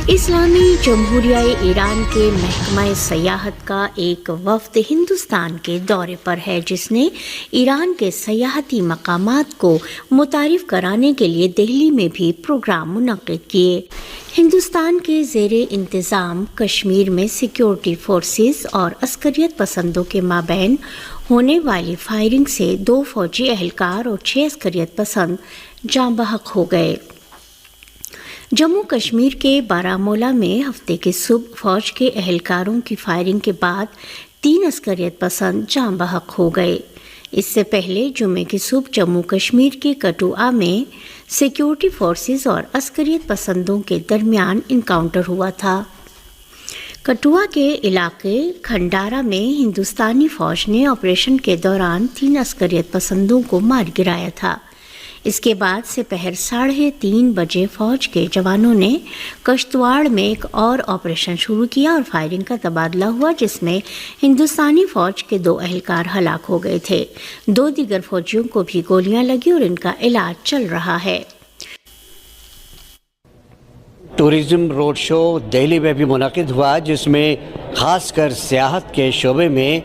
اسلامی جمہوریہ ایران کے محکمہ سیاحت کا ایک وفد ہندوستان کے دورے پر ہے، جس نے ایران کے سیاحتی مقامات کو متعارف کرانے کے لیے دہلی میں بھی پروگرام منعقد کیے۔ ہندوستان کے زیر انتظام کشمیر میں سیکیورٹی فورسز اور عسکریت پسندوں کے مابین ہونے والی فائرنگ سے 2 فوجی اہلکار اور 6 عسکریت پسند جاں بحق ہو گئے۔ جموں کشمیر کے بارہمولہ میں ہفتے کی صبح فوج کے اہلکاروں کی فائرنگ کے بعد 3 عسکریت پسند جاں بحق ہو گئے۔ اس سے پہلے جمعے کی صبح جموں کشمیر کے کٹھوعہ میں سیکیورٹی فورسز اور عسکریت پسندوں کے درمیان انکاؤنٹر ہوا تھا۔ کٹھوعہ کے علاقے کھنڈارا میں ہندوستانی فوج نے آپریشن کے دوران 3 عسکریت پسندوں کو مار گرایا تھا۔ اس کے بعد سپہر 3:30 بجے فوج کے جوانوں نے کشتواڑ میں ایک اور آپریشن شروع کیا اور فائرنگ کا تبادلہ ہوا، جس میں ہندوستانی فوج کے 2 اہلکار ہلاک ہو گئے تھے۔ 2 دیگر فوجیوں کو بھی گولیاں لگی اور ان کا علاج چل رہا ہے۔ ٹورزم روڈ شو دہلی میں بھی منعقد ہوا، جس میں خاص کر سیاحت کے شعبے میں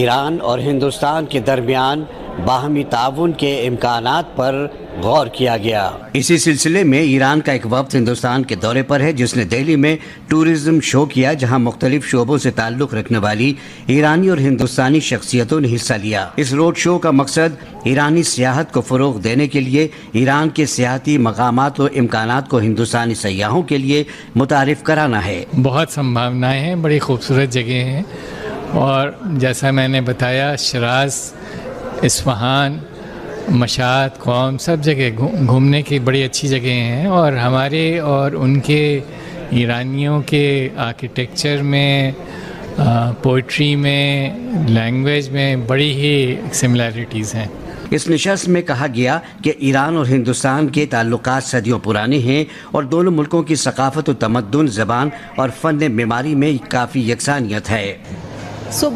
ایران اور ہندوستان کے درمیان باہمی تعاون کے امکانات پر غور کیا گیا۔ اسی سلسلے میں ایران کا ایک وفد ہندوستان کے دورے پر ہے، جس نے دہلی میں ٹورزم شو کیا، جہاں مختلف شعبوں سے تعلق رکھنے والی ایرانی اور ہندوستانی شخصیتوں نے حصہ لیا۔ اس روڈ شو کا مقصد ایرانی سیاحت کو فروغ دینے کے لیے ایران کے سیاحتی مقامات و امکانات کو ہندوستانی سیاحوں کے لیے متعارف کرانا ہے۔ بہت سمبھاونائیں ہیں، بڑی خوبصورت جگہ ہیں، اور جیسا میں نے بتایا شیراز، اصفہان، مشہد، قوم سب جگہ گھومنے کی بڑی اچھی جگہیں ہیں، اور ہمارے اور ان کے ایرانیوں کے آرکیٹیکچر میں، پوئٹری میں، لینگویج میں بڑی ہی سملیرٹیز ہیں۔ اس نشست میں کہا گیا کہ ایران اور ہندوستان کے تعلقات صدیوں پرانے ہیں اور دونوں ملکوں کی ثقافت و تمدن، زبان اور فن معماری میں کافی یکسانیت ہے۔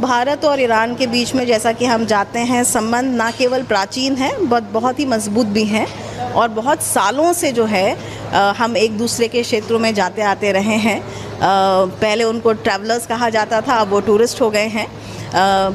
بھارت اور ایران کے بیچ میں جیسا کہ ہم جانتے ہیں سمبند نہ کیول پراچین ہیں، بہت ہی مضبوط بھی ہیں، اور بہت سالوں سے جو ہے ہم ایک دوسرے کے شیتروں میں جاتے آتے رہے ہیں۔ پہلے ان کو ٹریولرز کہا جاتا تھا، اب وہ ٹورسٹ ہو گئے ہیں۔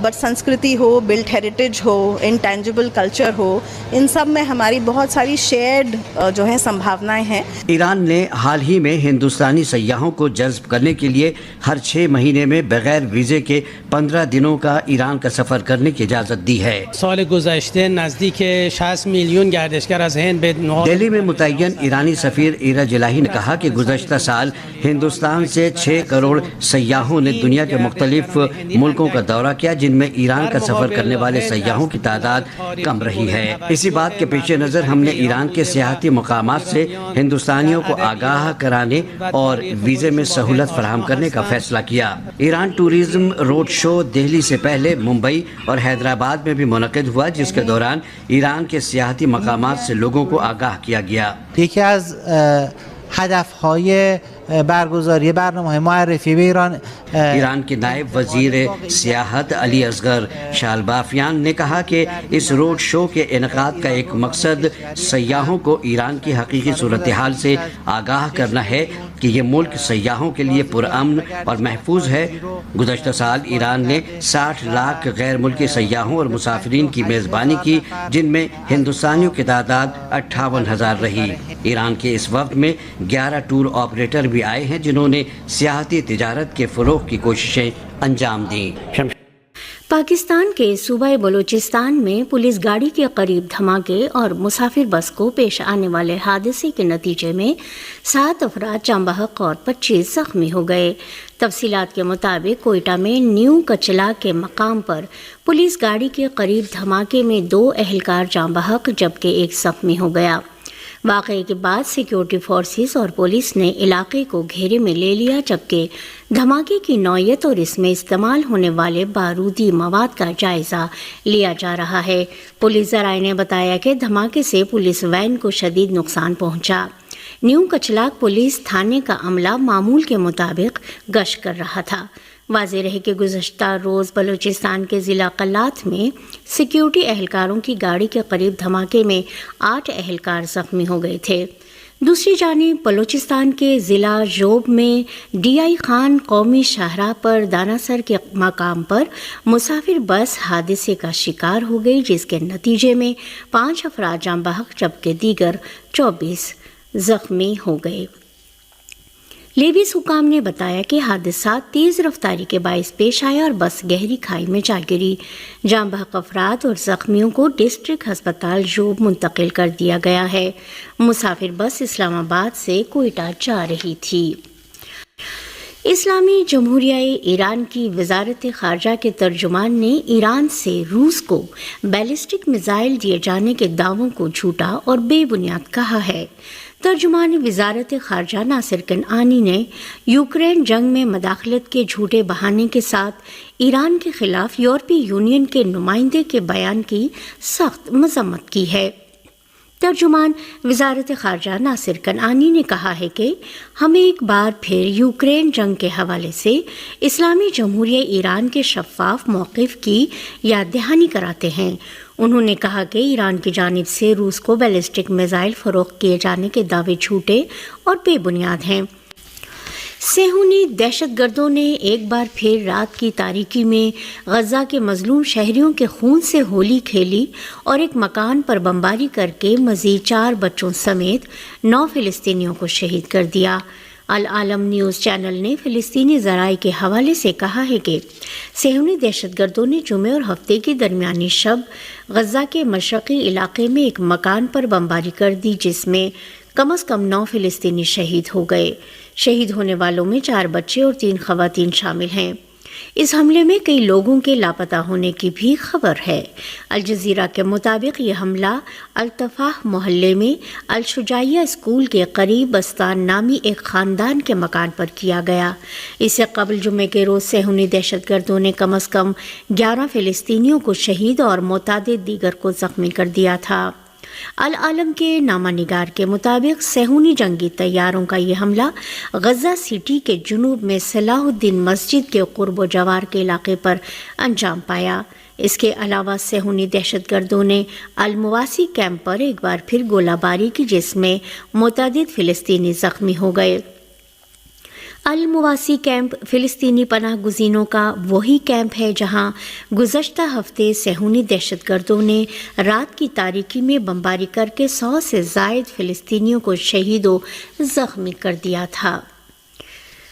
بٹ سنسکرتی ہو، بلٹ ہیریٹیج ہو، انٹینجبل کلچر ہو، ان سب میں ہماری بہت ساری شیئرڈ جو ہے سمبھاونائیں ہیں۔ ایران نے حال ہی میں ہندوستانی سیاحوں کو جذب کرنے کے لیے ہر 6 مہینے میں بغیر ویزے کے 15 دنوں کا ایران کا سفر کرنے کی اجازت دی ہے۔ سال گذشته نزدیک 60 میلیون گردشگر از ہند به دہلی میں متعین ایرانی سفیر ایرج الہی نے کہا کہ گزشتہ سال ہندوستان سے 6 کروڑ سیاحوں نے دنیا کے مختلف ملکوں کا دورہ کیا، جن میں ایران کا سفر کرنے والے سیاحوں کی تعداد کم رہی ہے۔ اسی بات کے پیش نظر ہم نے ایران کے سیاحتی مقامات سے ہندوستانیوں کو آگاہ کرانے اور ویزے میں سہولت فراہم کرنے کا فیصلہ کیا۔ Iran tourism road show Delhi سے پہلے ممبئی اور حیدرآباد میں بھی منعقد ہوا، جس کے دوران ایران کے سیاحتی مقامات سے لوگوں کو آگاہ کیا گیا۔ یکی از هدفهای برگزاری برنامه‌های معرفی به ایران کے نائب وزیر سیاحت علی اصغر شالبافیان نے کہا کہ اس روڈ شو کے انعقاد کا ایک مقصد سیاحوں کو ایران کی حقیقی صورتحال سے آگاہ کرنا ہے کہ یہ ملک سیاحوں کے لیے پرامن اور محفوظ ہے۔ گزشتہ سال ایران نے 60 لاکھ غیر ملکی سیاحوں اور مسافرین کی میزبانی کی، جن میں ہندوستانیوں کی تعداد 58,000 رہی۔ ایران کے اس وفد میں 11 ٹور آپریٹر بھی آئے ہیں، جنہوں نے سیاحتی تجارت کے فروغ کی کوششیں انجام دیں۔ پاکستان کے صوبہ بلوچستان میں پولیس گاڑی کے قریب دھماکے اور مسافر بس کو پیش آنے والے حادثے کے نتیجے میں 7 افراد جاں بحق اور 25 زخمی ہو گئے۔ تفصیلات کے مطابق کوئٹہ میں نیو کچلا کے مقام پر پولیس گاڑی کے قریب دھماکے میں 2 اہلکار جاں بحق جبکہ 1 زخمی ہو گیا۔ واقعے کے بعد سیکیورٹی فورسز اور پولیس نے علاقے کو گھیرے میں لے لیا، جبکہ دھماکے کی نوعیت اور اس میں استعمال ہونے والے بارودی مواد کا جائزہ لیا جا رہا ہے۔ پولیس ذرائع نے بتایا کہ دھماکے سے پولیس وین کو شدید نقصان پہنچا۔ نیو کچلاک پولیس تھانے کا عملہ معمول کے مطابق گشت کر رہا تھا۔ واضح رہے کہ گزشتہ روز بلوچستان کے ضلع قلات میں سیکیورٹی اہلکاروں کی گاڑی کے قریب دھماکے میں 8 اہلکار زخمی ہو گئے تھے۔ دوسری جانب بلوچستان کے ضلع جوب میں ڈی آئی خان قومی شاہراہ پر داناسر کے مقام پر مسافر بس حادثے کا شکار ہو گئی، جس کے نتیجے میں 5 افراد جاں بحق جبکہ دیگر 24 زخمی ہو گئے۔ لیبیس حکام نے بتایا کہ حادثات تیز رفتاری کے باعث پیش آیا اور بس گہری کھائی میں جا گری۔ جاں بحق افراد اور زخمیوں کو ڈسٹرکٹ ہسپتال جوب منتقل کر دیا گیا ہے۔ مسافر بس اسلام آباد سے کوئٹہ جا رہی تھی۔ اسلامی جمہوریہ ایران کی وزارت خارجہ کے ترجمان نے ایران سے روس کو بیلسٹک میزائل دیے جانے کے دعووں کو جھوٹا اور بے بنیاد کہا ہے۔ ترجمان وزارت خارجہ ناصر کنعانی نے یوکرین جنگ میں مداخلت کے جھوٹے بہانے کے ساتھ ایران کے خلاف یورپی یونین کے نمائندے کے بیان کی سخت مذمت کی ہے۔ ترجمان وزارت خارجہ ناصر کنعانی نے کہا ہے کہ ہم ایک بار پھر یوکرین جنگ کے حوالے سے اسلامی جمہوریہ ایران کے شفاف موقف کی یاد دہانی کراتے ہیں۔ انہوں نے کہا کہ ایران کی جانب سے روس کو بیلسٹک میزائل فروخت کیے جانے کے دعوے جھوٹے اور بے بنیاد ہیں۔ صہیونی دہشت گردوں نے ایک بار پھر رات کی تاریکی میں غزہ کے مظلوم شہریوں کے خون سے ہولی کھیلی اور ایک مکان پر بمباری کر کے مزید 4 بچوں سمیت 9 فلسطینیوں کو شہید کر دیا۔ العالم نیوز چینل نے فلسطینی ذرائع کے حوالے سے کہا ہے کہ صہیونی دہشت گردوں نے جمعے اور ہفتے کی درمیانی شب غزہ کے مشرقی علاقے میں ایک مکان پر بمباری کر دی، جس میں کم از کم 9 فلسطینی شہید ہو گئے۔ شہید ہونے والوں میں 4 بچے اور 3 خواتین شامل ہیں۔ اس حملے میں کئی لوگوں کے لاپتہ ہونے کی بھی خبر ہے۔ الجزیرہ کے مطابق یہ حملہ التفاح محلے میں الشجاعیہ اسکول کے قریب بستان نامی ایک خاندان کے مکان پر کیا گیا۔ اس سے قبل جمعے کے روز صہیونی دہشت گردوں نے کم از کم 11 فلسطینیوں کو شہید اور متعدد دیگر کو زخمی کر دیا تھا۔ العالم کے نامہ نگار کے مطابق صہیونی جنگی طیاروں کا یہ حملہ غزہ سٹی کے جنوب میں صلاح الدین مسجد کے قرب و جوار کے علاقے پر انجام پایا۔ اس کے علاوہ صہیونی دہشت گردوں نے المواسی کیمپ پر ایک بار پھر گولہ باری کی، جس میں متعدد فلسطینی زخمی ہو گئے۔ المواسی کیمپ فلسطینی پناہ گزینوں کا وہی کیمپ ہے جہاں گزشتہ ہفتے صہیونی دہشت گردوں نے رات کی تاریکی میں بمباری کر کے 100 سے زائد فلسطینیوں کو شہید و زخمی کر دیا تھا۔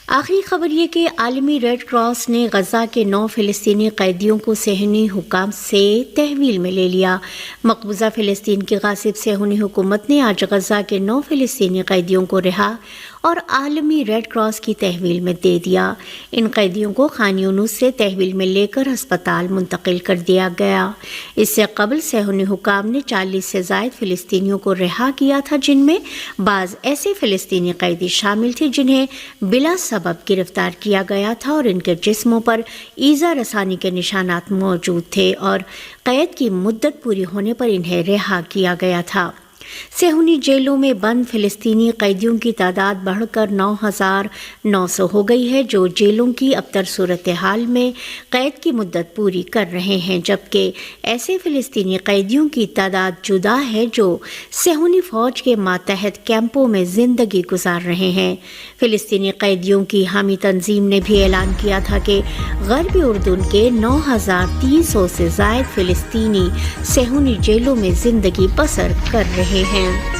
آخری خبر یہ کہ عالمی ریڈ کراس نے غزہ کے 9 فلسطینی قیدیوں کو صہیونی حکام سے تحویل میں لے لیا۔ مقبوضہ فلسطین کی غاصب صہیونی حکومت نے آج غزہ کے 9 فلسطینی قیدیوں کو رہا اور عالمی ریڈ کراس کی تحویل میں دے دیا۔ ان قیدیوں کو خان یونس سے تحویل میں لے کر ہسپتال منتقل کر دیا گیا۔ اس سے قبل صہیونی حکام نے 40 سے زائد فلسطینیوں کو رہا کیا تھا، جن میں بعض ایسے فلسطینی قیدی شامل تھے جنہیں بلا سبب گرفتار کیا گیا تھا اور ان کے جسموں پر ایذا رسانی کے نشانات موجود تھے اور قید کی مدت پوری ہونے پر انہیں رہا کیا گیا تھا۔ صہیونی جیلوں میں بند فلسطینی قیدیوں کی تعداد بڑھ کر 9,900 ہو گئی ہے، جو جیلوں کی ابتر صورتحال میں قید کی مدت پوری کر رہے ہیں، جبکہ ایسے فلسطینی قیدیوں کی تعداد جدا ہے جو صہیونی فوج کے ماتحت کیمپوں میں زندگی گزار رہے ہیں۔ فلسطینی قیدیوں کی حامی تنظیم نے بھی اعلان کیا تھا کہ غربی اردن کے 9,300 سے زائد فلسطینی صہیونی جیلوں میں زندگی بسر کر رہے ہیں۔